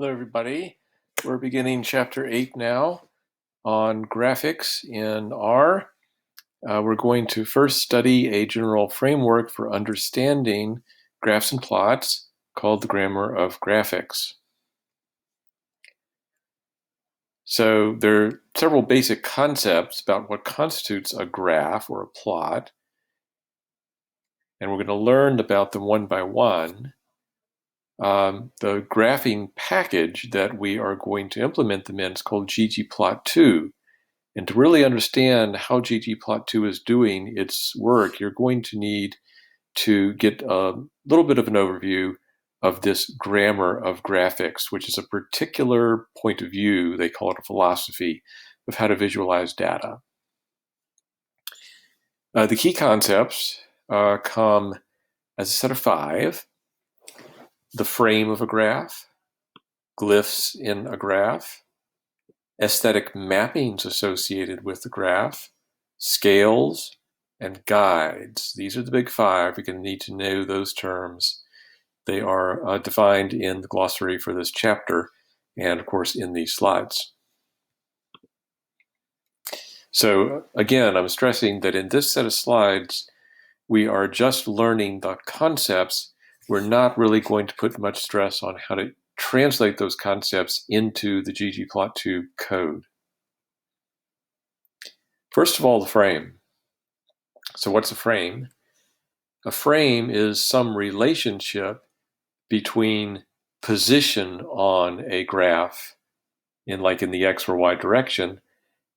Hello everybody. We're beginning chapter 8 now on graphics in R. We're going to first study a general framework for understanding graphs and plots called the grammar of graphics. So there are several basic concepts about what constitutes a graph or a plot, and we're going to learn about them one by one. The graphing package that we are going to implement them in is called ggplot2. And to really understand how ggplot2 is doing its work, you're going to need to get a little bit of an overview of this grammar of graphics, which is a particular point of view, they call it a philosophy, of how to visualize data. The key concepts come as a set of 5. The frame of a graph, glyphs in a graph, aesthetic mappings associated with the graph, scales, and guides. These are the big 5. You're going to need to know those terms. They are defined in the glossary for this chapter and, of course, in these slides. So, again, I'm stressing that in this set of slides, we are just learning the concepts. We're not really going to put much stress on how to translate those concepts into the ggplot2 code. First of all, the frame. So what's a frame? A frame is some relationship between position on a graph in the X or Y direction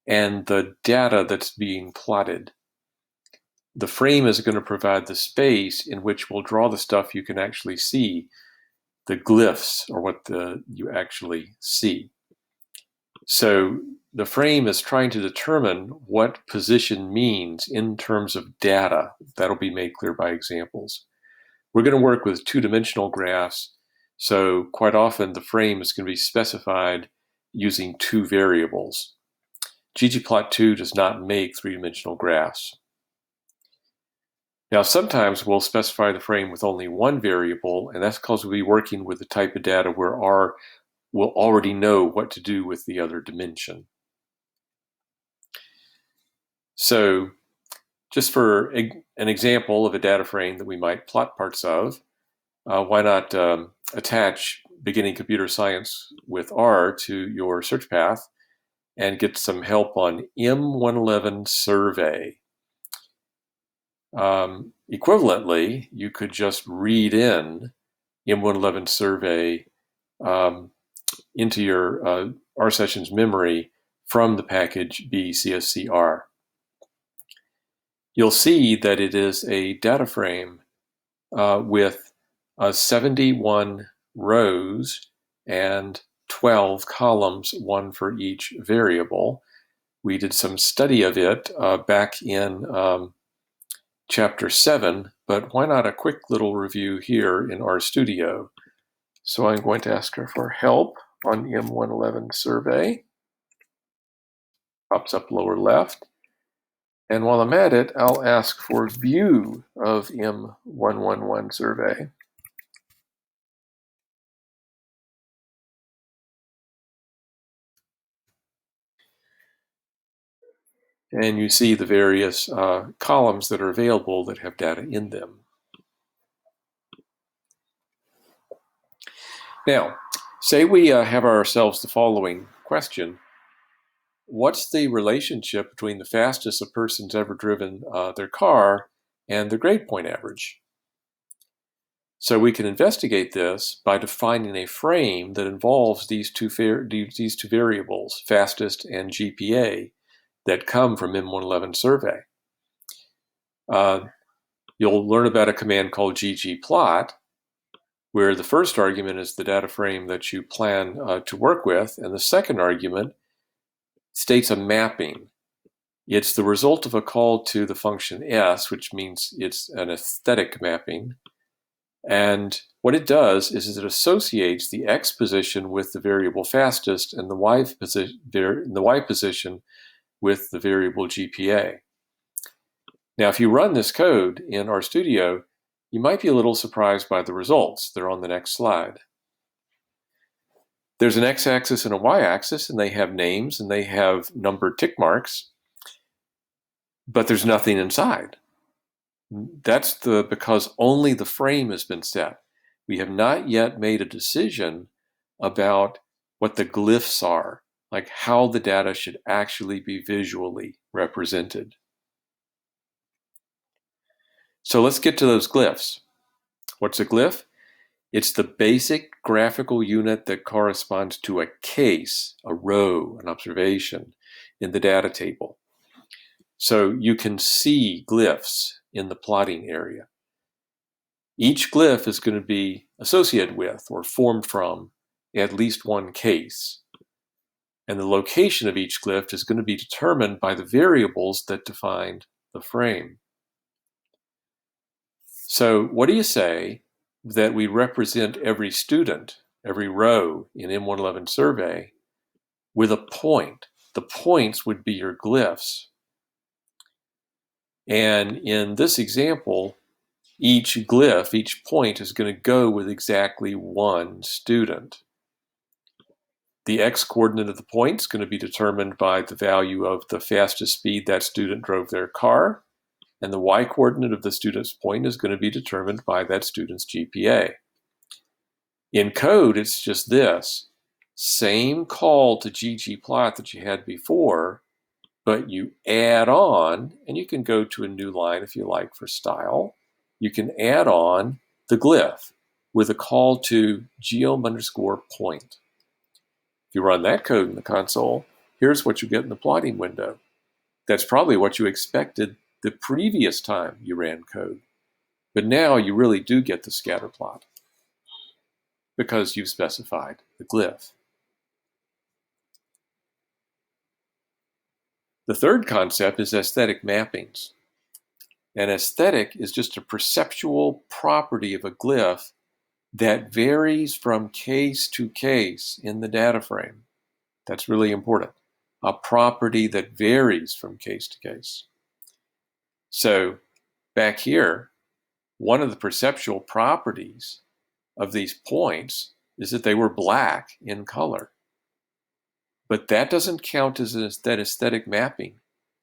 and the data that's being plotted. The frame is going to provide the space in which we'll draw the stuff you can actually see, the glyphs, or what you actually see. So the frame is trying to determine what position means in terms of data. That'll be made clear by examples. We're going to work with 2-dimensional graphs, so quite often the frame is going to be specified using 2 variables. ggplot2 does not make 3-dimensional graphs. Now, sometimes we'll specify the frame with only 1 variable, and that's because we'll be working with the type of data where R will already know what to do with the other dimension. So, just for an example of a data frame that we might plot parts of, why not attach beginning computer science with R to your search path and get some help on M111 survey. Equivalently, you could just read in M111 survey into your R sessions memory from the package bcscr. You'll see that it is a data frame with 71 rows and 12 columns, 1 for each variable. We did some study of it back in chapter 7, but why not a quick little review here in RStudio? So I'm going to ask her for help on M111 survey. Pops up lower left. And while I'm at it, I'll ask for view of M111 survey. And you see the various columns that are available that have data in them. Now, say we have ourselves the following question. What's the relationship between the fastest a person's ever driven their car and their grade point average? So we can investigate this by defining a frame that involves these two variables, fastest and GPA, that come from M111 survey. You'll learn about a command called ggplot, where the first argument is the data frame that you plan to work with, and the second argument states a mapping. It's the result of a call to the function s, which means it's an aesthetic mapping. And what it does is it associates the x position with the variable fastest and the y position with the variable GPA. Now, if you run this code in RStudio, you might be a little surprised by the results. They're on the next slide. There's an x-axis and a y-axis, and they have names and they have numbered tick marks, but there's nothing inside. That's because only the frame has been set. We have not yet made a decision about what the glyphs are, like how the data should actually be visually represented. So let's get to those glyphs. What's a glyph? It's the basic graphical unit that corresponds to a case, a row, an observation in the data table. So you can see glyphs in the plotting area. Each glyph is going to be associated with or formed from at least one case. And the location of each glyph is going to be determined by the variables that define the frame. So what do you say that we represent every student, every row in M111 survey with a point? The points would be your glyphs. And in this example, each glyph, each point is going to go with exactly one student. The x-coordinate of the point is going to be determined by the value of the fastest speed that student drove their car, and the y-coordinate of the student's point is going to be determined by that student's GPA. In code, it's just this. Same call to ggplot that you had before, but you add on, and you can go to a new line if you like for style. You can add on the glyph with a call to geom_point. If you run that code in the console, here's what you get in the plotting window. That's probably what you expected the previous time you ran code. But now you really do get the scatter plot because you've specified the glyph. The third concept is aesthetic mappings. An aesthetic is just a perceptual property of a glyph that varies from case to case in the data frame. That's really important. A property that varies from case to case. So back here, one of the perceptual properties of these points is that they were black in color. But that doesn't count as that aesthetic mapping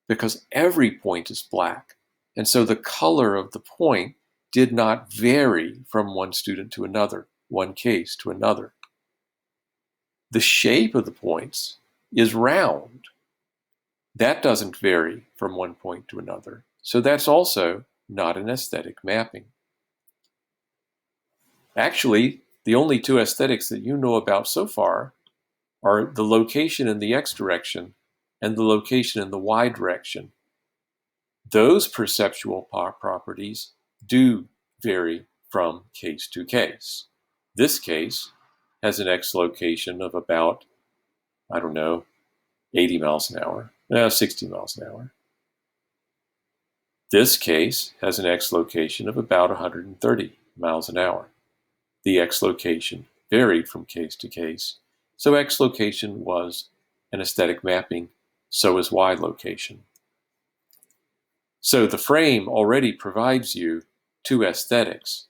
because every point is black. And so the color of the point did not vary from one student to another, one case to another. The shape of the points is round. That doesn't vary from one point to another. So that's also not an aesthetic mapping. Actually, the only two aesthetics that you know about so far are the location in the x direction and the location in the y direction. Those perceptual properties do vary from case to case. This case has an x location of about, 80 miles an hour, 60 miles an hour. This case has an x location of about 130 miles an hour. The x location varied from case to case, so x location was an aesthetic mapping, so is y location. So the frame already provides you two aesthetics.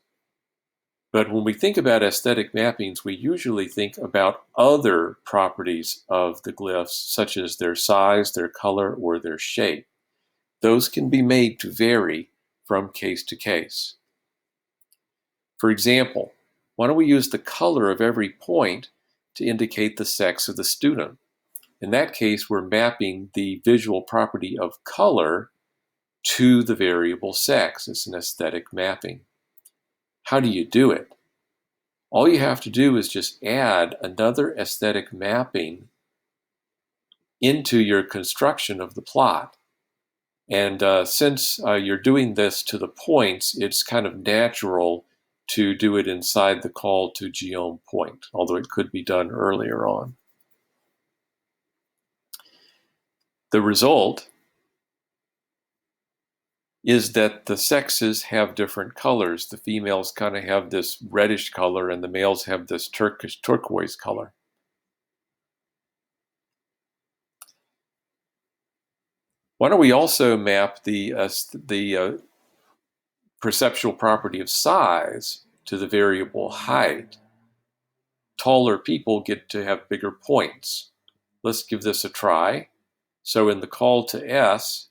But when we think about aesthetic mappings, we usually think about other properties of the glyphs, such as their size, their color, or their shape. Those can be made to vary from case to case. For example, why don't we use the color of every point to indicate the sex of the student? In that case, we're mapping the visual property of color to the variable sex. It's an aesthetic mapping. How do you do it? All you have to do is just add another aesthetic mapping into your construction of the plot. And since you're doing this to the points, it's kind of natural to do it inside the call to geom point, although it could be done earlier on. The result is that the sexes have different colors. The females kind of have this reddish color and the males have this turquoise color. Why don't we also map the perceptual property of size to the variable height? taller people get to have bigger points. Let's give this a try. So in the call to S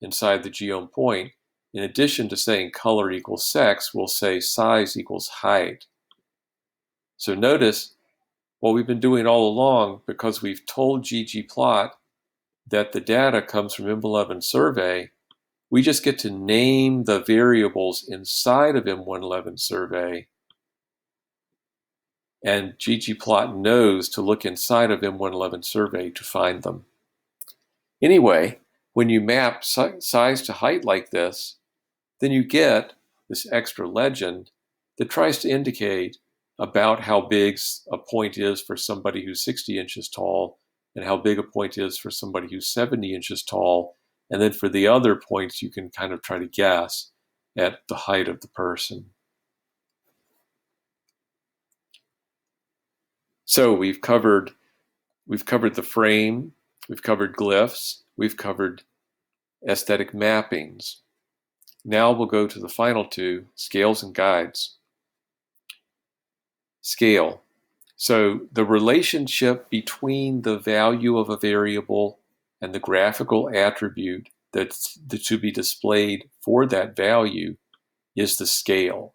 inside the geom point, in addition to saying color equals sex, we'll say size equals height. So notice what we've been doing all along, because we've told ggplot that the data comes from M11 survey, we just get to name the variables inside of M111 survey, and ggplot knows to look inside of M111 survey to find them. Anyway, when you map size to height like this, then you get this extra legend that tries to indicate about how big a point is for somebody who's 60 inches tall and how big a point is for somebody who's 70 inches tall. And then for the other points, you can kind of try to guess at the height of the person. So we've covered the frame, we've covered glyphs, we've covered aesthetic mappings. Now we'll go to the final two, scales and guides. Scale. So the relationship between the value of a variable and the graphical attribute that's to be displayed for that value is the scale.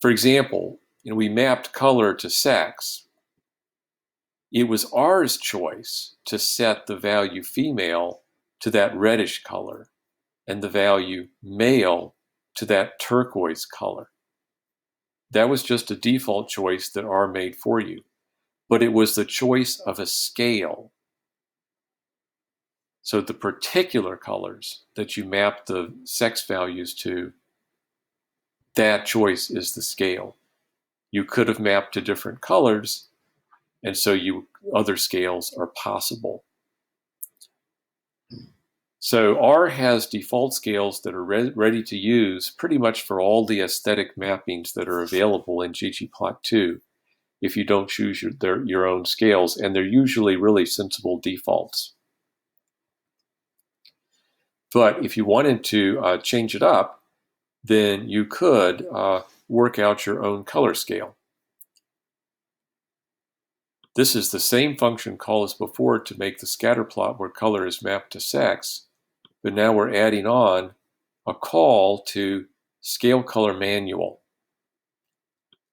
For example, we mapped color to sex. It was ours choice to set the value female to that reddish color and the value male to that turquoise color. That was just a default choice that R made for you, but it was the choice of a scale. So the particular colors that you map the sex values to, that choice is the scale. You could have mapped to different colors, and so other scales are possible. So R has default scales that are ready to use pretty much for all the aesthetic mappings that are available in ggplot2 if you don't choose your own scales, and they're usually really sensible defaults. But if you wanted to change it up, then you could work out your own color scale. This is the same function call as before to make the scatter plot where color is mapped to sex, but now we're adding on a call to scale color manual.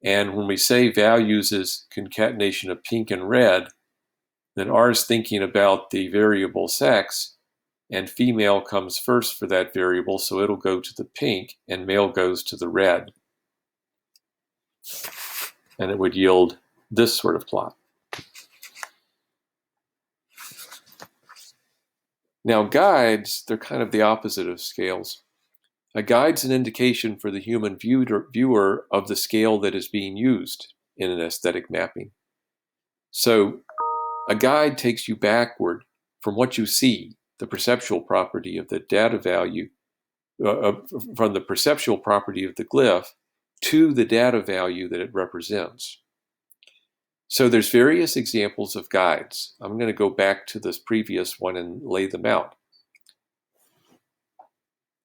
And when we say values is concatenation of pink and red, then R is thinking about the variable sex, and female comes first for that variable, so it'll go to the pink, and male goes to the red. And it would yield this sort of plot. Now guides, they're kind of the opposite of scales. A guide's an indication for the human viewer of the scale that is being used in an aesthetic mapping. So a guide takes you backward from what you see, the perceptual property of the data value, from the perceptual property of the glyph to the data value that it represents. So there's various examples of guides. I'm going to go back to this previous one and lay them out.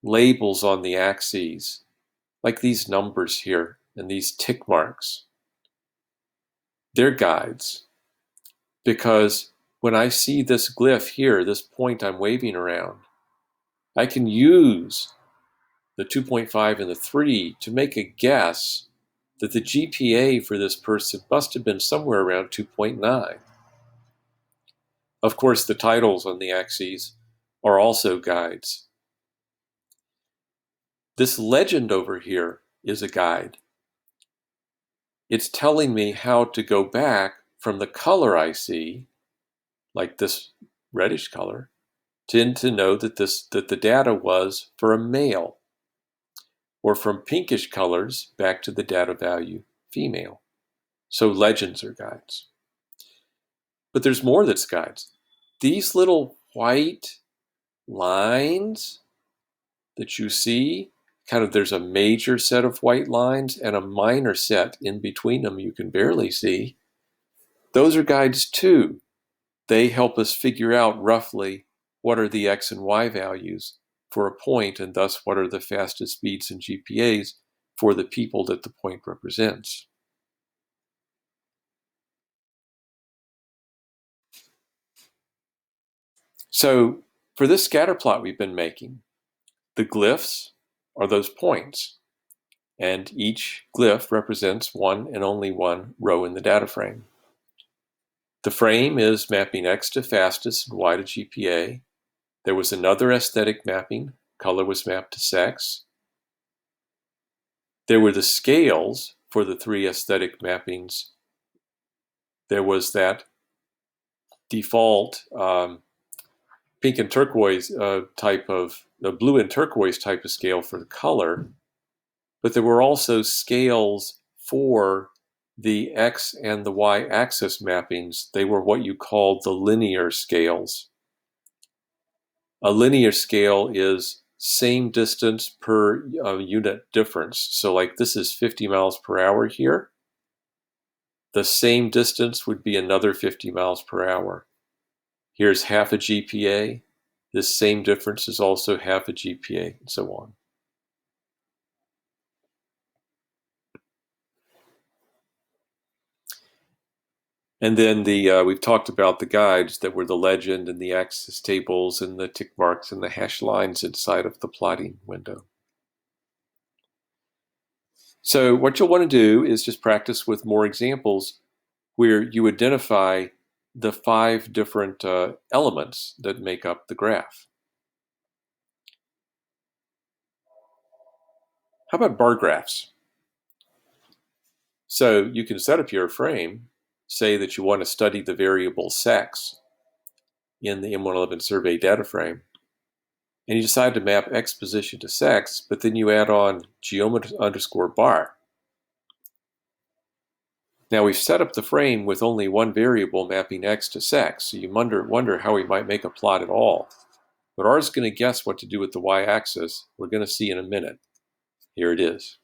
Labels on the axes, like these numbers here and these tick marks. They're guides, because when I see this glyph here, this point I'm waving around, I can use the 2.5 and the 3 to make a guess that the GPA for this person must have been somewhere around 2.9. Of course, the titles on the axes are also guides. This legend over here is a guide. It's telling me how to go back from the color I see, like this reddish color, to know that the data was for a male, or from pinkish colors back to the data value female. So legends are guides. But there's more that's guides. These little white lines that you see, there's a major set of white lines and a minor set in between them you can barely see. Those are guides too. They help us figure out roughly what are the X and Y values for a point, and thus what are the fastest speeds and GPAs for the people that the point represents. So for this scatter plot we've been making, the glyphs are those points, and each glyph represents one and only one row in the data frame. The frame is mapping X to fastest and Y to GPA. There was another aesthetic mapping. Color was mapped to sex. There were the scales for the three aesthetic mappings. There was that default pink and turquoise type of, the blue and turquoise type of scale for the color, but there were also scales for the X and the Y axis mappings. They were what you called the linear scales. A linear scale is same distance per unit difference. So like this is 50 miles per hour here. The same distance would be another 50 miles per hour. Here's half a GPA. This same difference is also half a GPA, and so on. And then we've talked about the guides that were the legend and the axis tables and the tick marks and the hash lines inside of the plotting window. So what you'll want to do is just practice with more examples where you identify the 5 different elements that make up the graph. How about bar graphs? So you can set up your frame, say that you want to study the variable sex in the M111 survey data frame, and you decide to map X position to sex, but then you add on geom_bar. Now we've set up the frame with only one variable mapping X to sex, so you wonder how we might make a plot at all. But R is going to guess what to do with the y-axis. We're going to see in a minute. Here it is.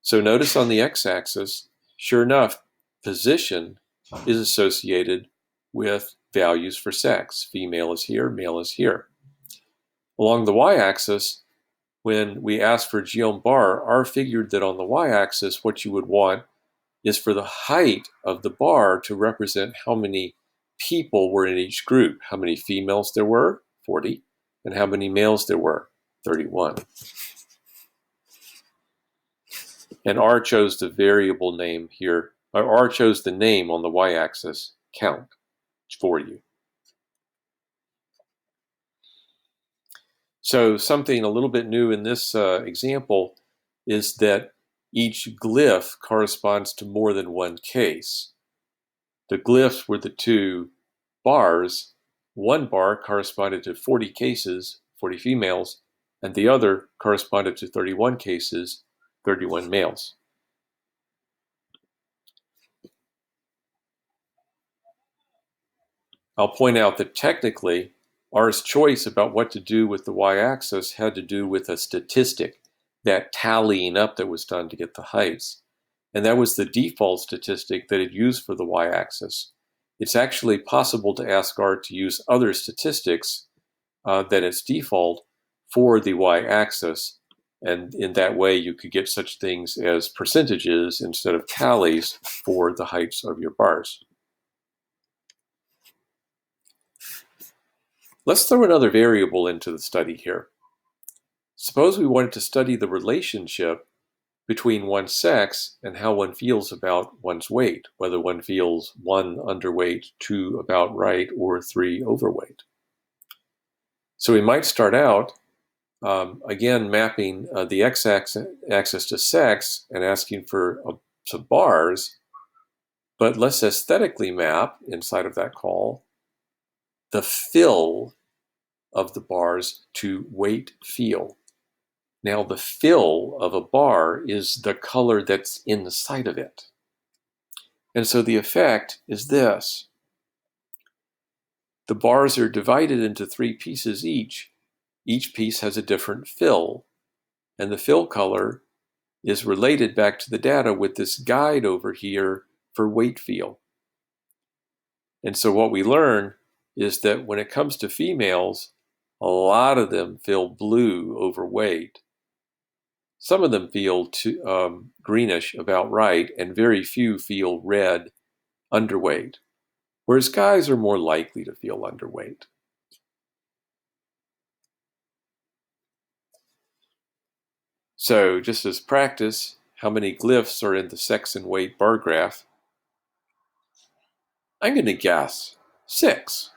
So notice on the x-axis, sure enough, position is associated with values for sex. Female is here, male is here. Along the y-axis, when we asked for geom_bar, R figured that on the y-axis what you would want is for the height of the bar to represent how many people were in each group, how many females there were, 40, and how many males there were, 31. And R chose the variable name here, or R chose the name on the y-axis, count, for you. So something a little bit new in this example is that each glyph corresponds to more than one case. The glyphs were the 2 bars. One bar corresponded to 40 cases, 40 females, and the other corresponded to 31 cases, 31 males. I'll point out that technically, R's choice about what to do with the y-axis had to do with a statistic, that tallying up that was done to get the heights. And that was the default statistic that it used for the y-axis. It's actually possible to ask R to use other statistics than its default for the y-axis. And in that way, you could get such things as percentages instead of tallies for the heights of your bars. Let's throw another variable into the study here. Suppose we wanted to study the relationship between one's sex and how one feels about one's weight, whether one feels 1 underweight, 2 about right, or 3 overweight. So we might start out, again, mapping the x-axis to sex and asking for some bars, but let's aesthetically map, inside of that call, the fill of the bars to weight feel. Now the fill of a bar is the color that's inside of it. And so the effect is this. The bars are divided into 3 pieces each. Each piece has a different fill, and the fill color is related back to the data with this guide over here for weight feel. And so what we learn is that when it comes to females, a lot of them feel blue overweight. Some of them feel greenish about right, and very few feel red underweight, whereas guys are more likely to feel underweight. So just as practice, how many glyphs are in the sex and weight bar graph? I'm going to guess 6.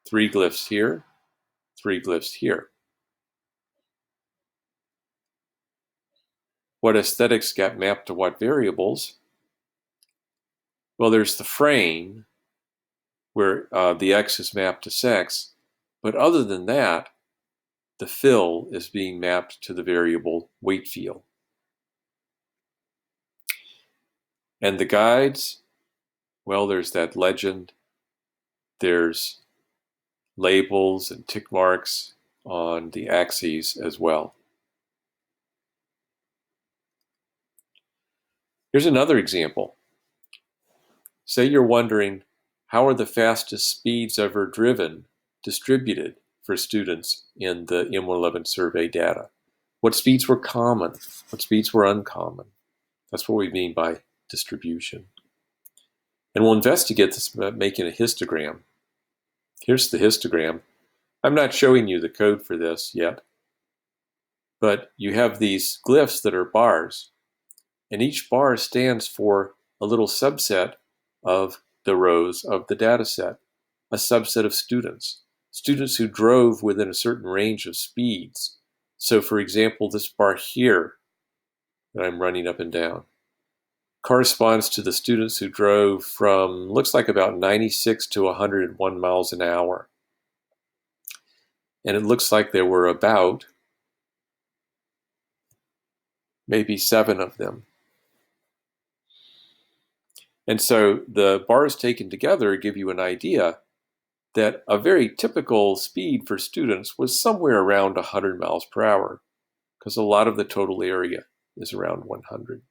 3 glyphs here, 3 glyphs here. What aesthetics got mapped to what variables? Well, there's the frame, where the X is mapped to sex, but other than that, the fill is being mapped to the variable weight field. And the guides, well, there's that legend, there's labels and tick marks on the axes as well. Here's another example. Say you're wondering, how are the fastest speeds ever driven distributed for students in the M111 survey data? What speeds were common? What speeds were uncommon? That's what we mean by distribution. And we'll investigate this by making a histogram. Here's the histogram. I'm not showing you the code for this yet, but you have these glyphs that are bars, and each bar stands for a little subset of the rows of the data set, a subset of students who drove within a certain range of speeds. So for example, this bar here that I'm running up and down corresponds to the students who drove from, looks like about 96 to 101 miles an hour. And it looks like there were about maybe 7 of them. And so the bars taken together give you an idea that a very typical speed for students was somewhere around 100 miles per hour, because a lot of the total area is around 100.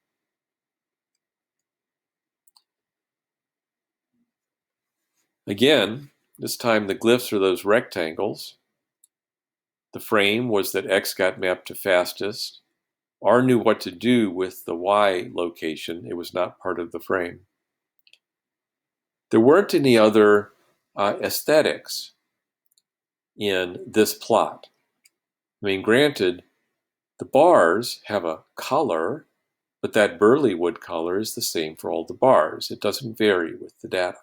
Again, this time the glyphs are those rectangles. The frame was that X got mapped to fastest. R knew what to do with the Y location. It was not part of the frame. There weren't any other aesthetics in this plot. I mean, granted, the bars have a color, but that burley wood color is the same for all the bars. It doesn't vary with the data.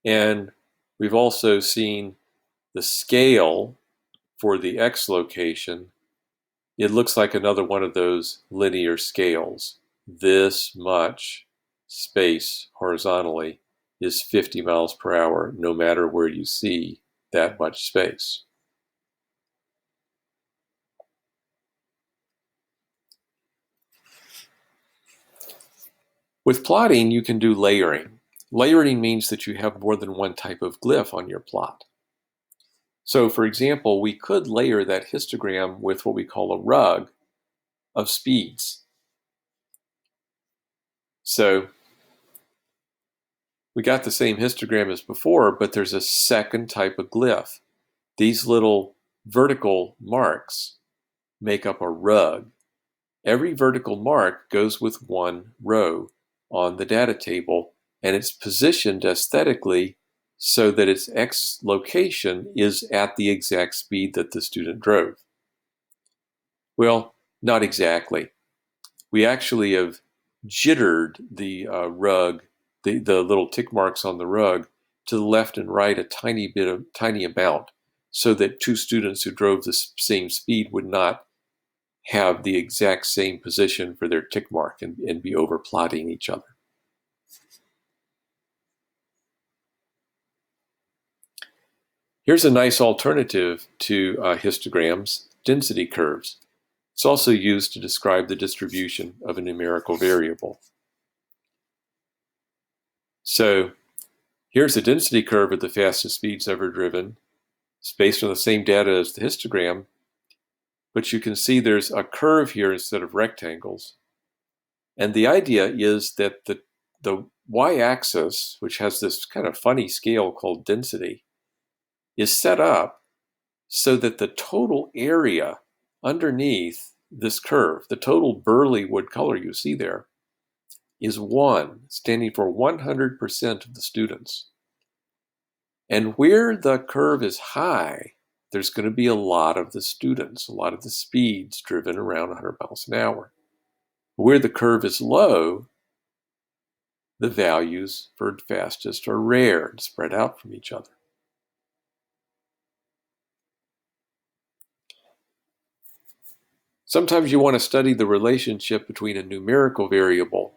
And we've also seen the scale for the X location. It looks like another one of those linear scales. This much space horizontally is 50 miles per hour, no matter where you see that much space. With plotting, you can do layering. Layering means that you have more than one type of glyph on your plot. So for example, we could layer that histogram with what we call a rug of speeds. So we got the same histogram as before, but there's a second type of glyph. These little vertical marks make up a rug. Every vertical mark goes with one row on the data table, and it's positioned aesthetically so that its X location is at the exact speed that the student drove. Well, not exactly. We actually have jittered the rug, the little tick marks on the rug, to the left and right a tiny amount, so that 2 students who drove the same speed would not have the exact same position for their tick mark and be over plotting each other. Here's a nice alternative to histograms, density curves. It's also used to describe the distribution of a numerical variable. So here's a density curve of the fastest speeds ever driven. It's based on the same data as the histogram, but you can see there's a curve here instead of rectangles. And the idea is that the y-axis, which has this kind of funny scale called density, is set up so that the total area underneath this curve, the total burley wood color you see there, is 1, standing for 100% of the students. And where the curve is high, there's going to be a lot of the students, a lot of the speeds driven around 100 miles an hour. Where the curve is low, the values for fastest are rare and spread out from each other. Sometimes you want to study the relationship between a numerical variable,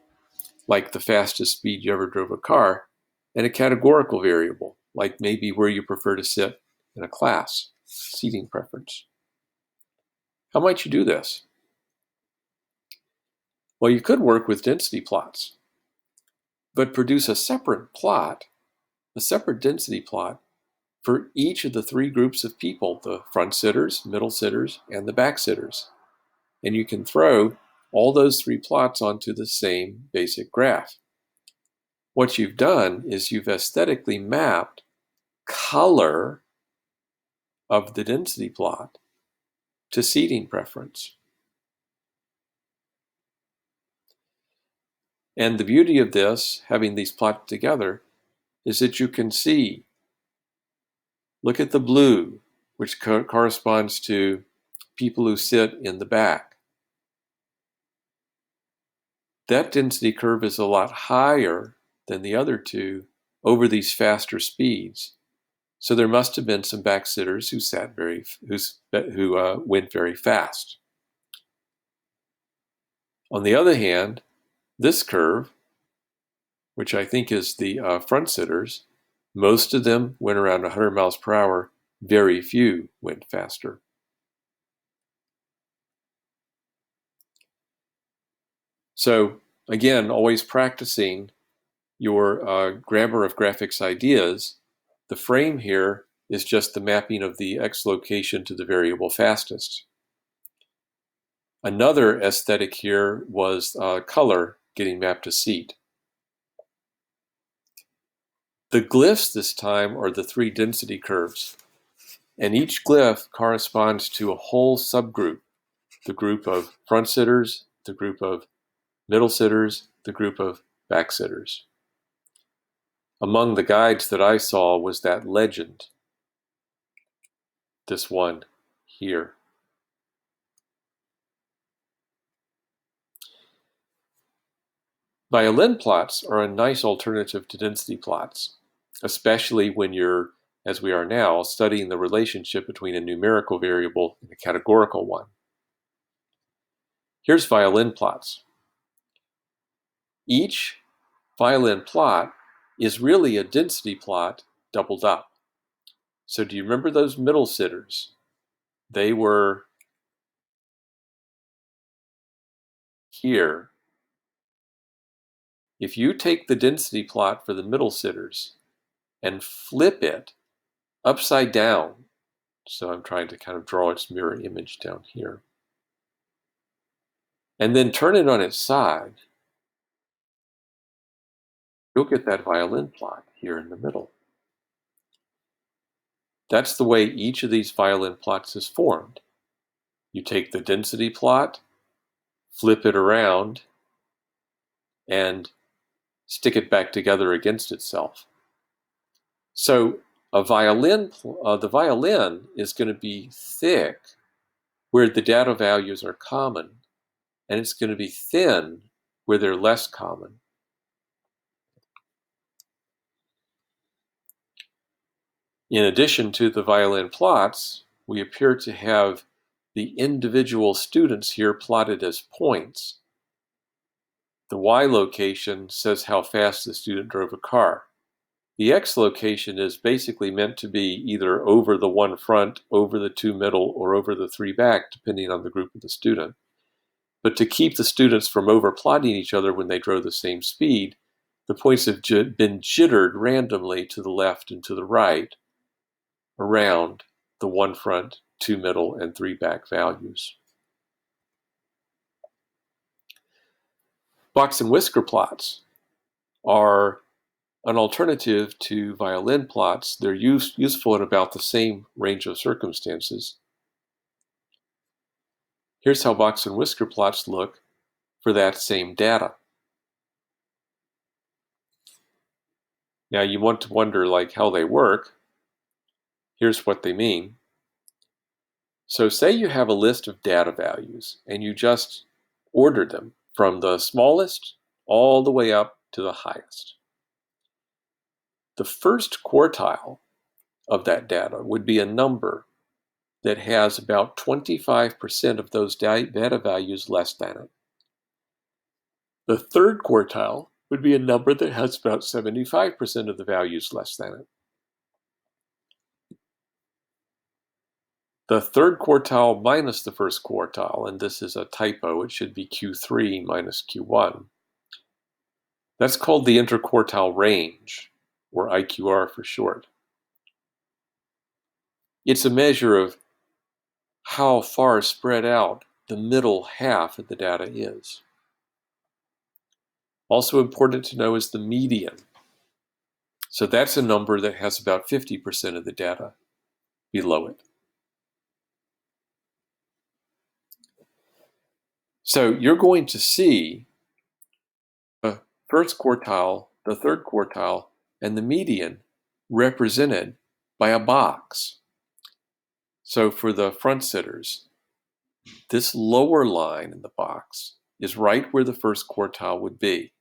like the fastest speed you ever drove a car, and a categorical variable, like maybe where you prefer to sit in a class, seating preference. How might you do this? Well, you could work with density plots, but produce a separate density plot for each of the three groups of people, the front sitters, middle sitters, and the back sitters. And you can throw all those three plots onto the same basic graph. What you've done is you've aesthetically mapped color of the density plot to seating preference. And the beauty of this, having these plots together, is that you can see, look at the blue, which corresponds to people who sit in the back. That density curve is a lot higher than the other two over these faster speeds. So there must have been some back sitters who went very fast. On the other hand, this curve, which I think is the front sitters, most of them went around 100 miles per hour. Very few went faster. So again, always practicing your grammar of graphics ideas. The frame here is just the mapping of the x location to the variable fastest. Another aesthetic here was color getting mapped to seat. The glyphs this time are the three density curves, and each glyph corresponds to a whole subgroup, the group of front sitters, the group of middle sitters, the group of back sitters. Among the guides that I saw was that legend, this one here. Violin plots are a nice alternative to density plots, especially when you're, as we are now, studying the relationship between a numerical variable and a categorical one. Here's violin plots. Each violin plot is really a density plot doubled up. So do you remember those middle sitters? They were here. If you take the density plot for the middle sitters and flip it upside down, so I'm trying to kind of draw its mirror image down here, and then turn it on its side, you'll get that violin plot here in the middle. That's the way each of these violin plots is formed. You take the density plot, flip it around, and stick it back together against itself. So the violin is going to be thick where the data values are common, and it's going to be thin where they're less common. In addition to the violin plots, we appear to have the individual students here plotted as points. The Y location says how fast the student drove a car. The X location is basically meant to be either over the one front, over the two middle, or over the three back, depending on the group of the student. But to keep the students from overplotting each other when they drove the same speed, the points have been jittered randomly to the left and to the right around the one front, two middle, and three back values. Box and whisker plots are an alternative to violin plots. They're useful in about the same range of circumstances. Here's how box and whisker plots look for that same data. Now you want to wonder like how they work. Here's what they mean. So say you have a list of data values and you just order them from the smallest all the way up to the highest. The first quartile of that data would be a number that has about 25% of those data values less than it. The third quartile would be a number that has about 75% of the values less than it. The third quartile minus the first quartile, and this is a typo, it should be Q3 minus Q1. That's called the interquartile range, or IQR for short. It's a measure of how far spread out the middle half of the data is. Also important to know is the median. So that's a number that has about 50% of the data below it. So you're going to see the first quartile, the third quartile, and the median represented by a box. So for the front sitters, this lower line in the box is right where the first quartile would be.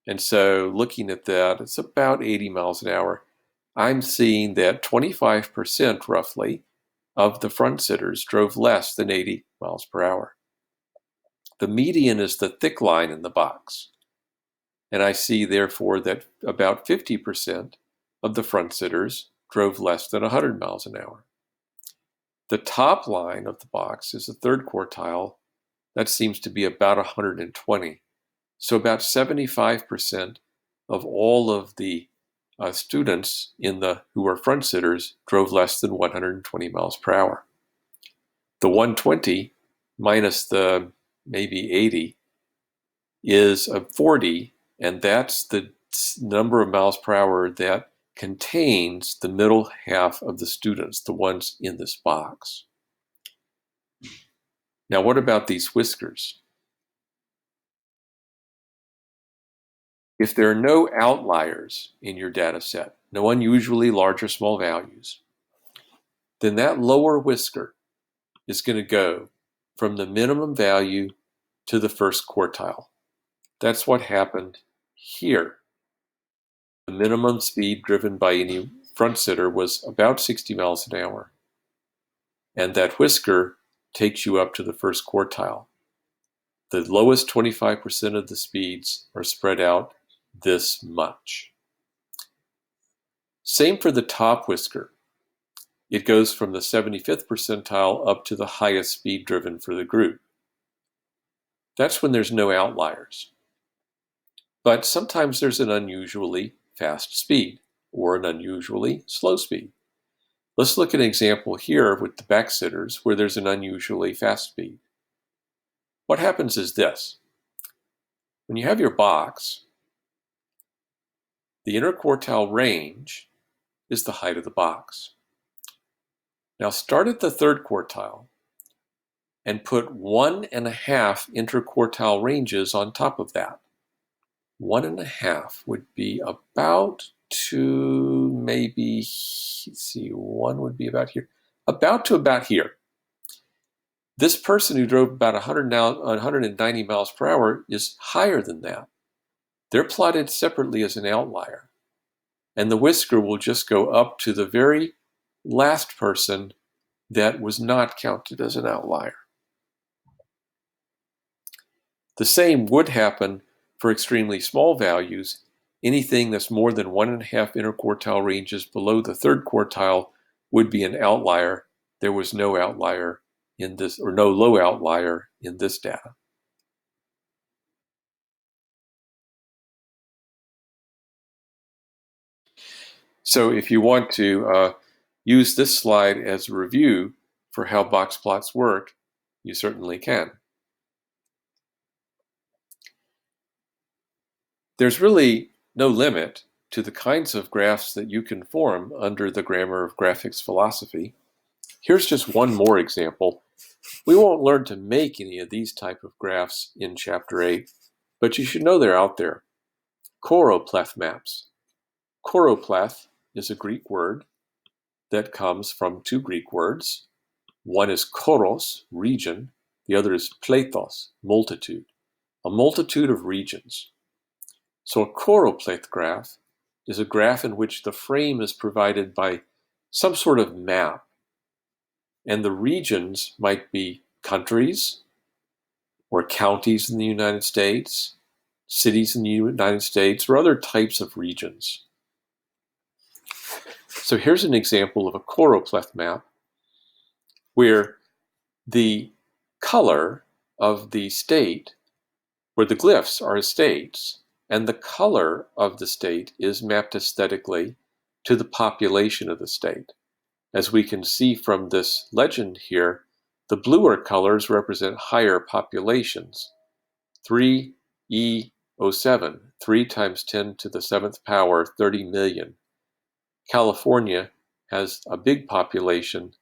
And so looking at that, it's about 80 miles an hour. I'm seeing that 25% roughly of the front sitters drove less than 80 miles per hour. The median is the thick line in the box. And I see therefore that about 50% of the front sitters drove less than 100 miles an hour. The top line of the box is the third quartile. That seems to be about 120. So about 75% of all of the students who are front sitters drove less than 120 miles per hour. The 120 minus the maybe 80 is a 40, and that's the number of miles per hour that contains the middle half of the students, the ones in this box. Now, what about these whiskers? If there are no outliers in your data set, no unusually large or small values, then that lower whisker is going to go from the minimum value to the first quartile. That's what happened here. The minimum speed driven by any front sitter was about 60 miles an hour. And that whisker takes you up to the first quartile. The lowest 25% of the speeds are spread out this much. Same for the top whisker. It goes from the 75th percentile up to the highest speed driven for the group. That's when there's no outliers. But sometimes there's an unusually fast speed or an unusually slow speed. Let's look at an example here with the back sitters where there's an unusually fast speed. What happens is this. When you have your box, the interquartile range is the height of the box. Now start at the third quartile and put 1.5 interquartile ranges on top of that. 1.5 would be about to maybe, let's see, 1 would be about here. About here. This person who drove about 190 miles per hour is higher than that. They're plotted separately as an outlier. And the whisker will just go up to the very last person that was not counted as an outlier. The same would happen for extremely small values. Anything that's more than 1.5 interquartile ranges below the third quartile would be an outlier. There was no outlier in this, or no low outlier in this data. So if you want to use this slide as a review for how box plots work, you certainly can. There's really no limit to the kinds of graphs that you can form under the grammar of graphics philosophy. Here's just one more example. We won't learn to make any of these type of graphs in Chapter 8, but you should know they're out there. Choropleth maps. Choropleth is a Greek word. that comes from two Greek words. One is choros, region. The other is plethos, multitude. A multitude of regions. So a choropleth graph is a graph in which the frame is provided by some sort of map. And the regions might be countries or counties in the United States, cities in the United States, or other types of regions. So here's an example of a choropleth map where the color of the state, where the glyphs are states, and the color of the state is mapped aesthetically to the population of the state. As we can see from this legend here, the bluer colors represent higher populations. 3E07, 3 times 10 to the 7th power, 30 million. California has a big population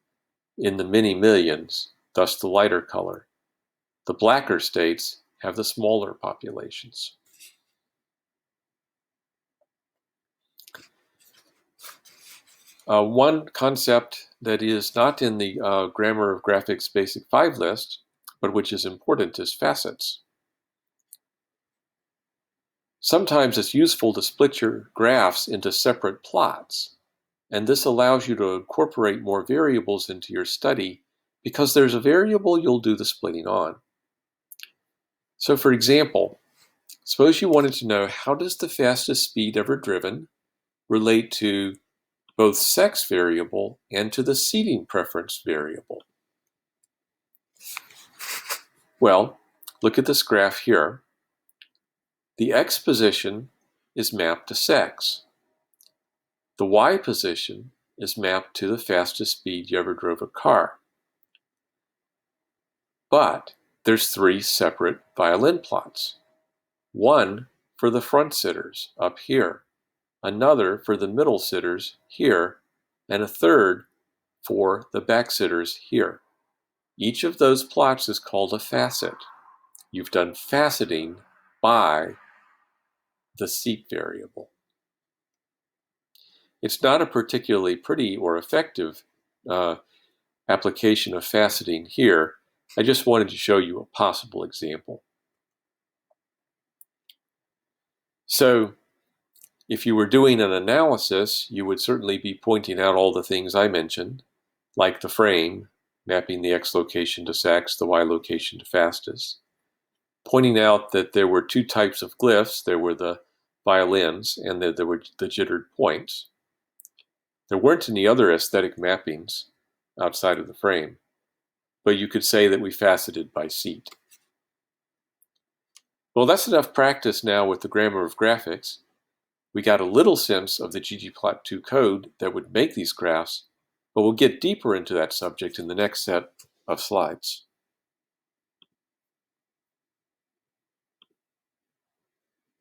in the many millions, thus the lighter color. The blacker states have the smaller populations. One concept that is not in the Grammar of Graphics Basic 5 list, but which is important, is facets. Sometimes it's useful to split your graphs into separate plots, and this allows you to incorporate more variables into your study because there's a variable you'll do the splitting on. So for example, suppose you wanted to know, how does the fastest speed ever driven relate to both sex variable and to the seating preference variable? Well, look at this graph here. The X position is mapped to sex. The Y position is mapped to the fastest speed you ever drove a car. But there's 3 separate violin plots. One for the front sitters up here, another for the middle sitters here, and a third for the back sitters here. Each of those plots is called a facet. You've done faceting by the seat variable. It's not a particularly pretty or effective application of faceting here. I just wanted to show you a possible example. So if you were doing an analysis, you would certainly be pointing out all the things I mentioned, like the frame, mapping the X location to sex, the Y location to fastest, pointing out that there were 2 types of glyphs. There were the violins and there were the jittered points. There weren't any other aesthetic mappings outside of the frame, but you could say that we faceted by seat. Well, that's enough practice now with the grammar of graphics. We got a little sense of the ggplot2 code that would make these graphs, but we'll get deeper into that subject in the next set of slides.